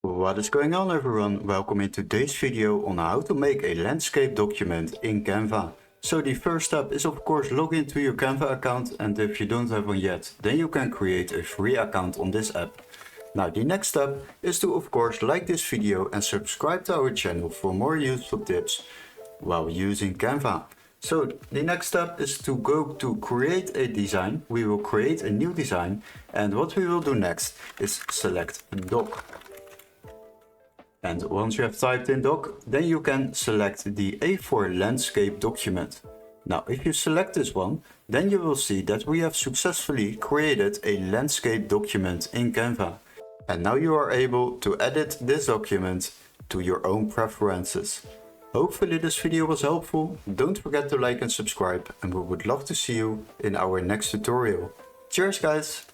What is going on, everyone? Welcome in today's video on how to make a landscape document in Canva. So the first step is of course log into your Canva account, and if you don't have one yet, then you can create a free account on this app. Now the next step is to of course like this video and subscribe to our channel for more useful tips while using Canva. So the next step is to go to create a design. We will create a new design, and what we will do next is select doc. And once you have typed in doc, then you can select the A4 landscape document. Now if you select this one, then you will see that we have successfully created a landscape document in Canva. And now you are able to edit this document to your own preferences. Hopefully this video was helpful. Don't forget to like and subscribe, and we would love to see you in our next tutorial. Cheers guys!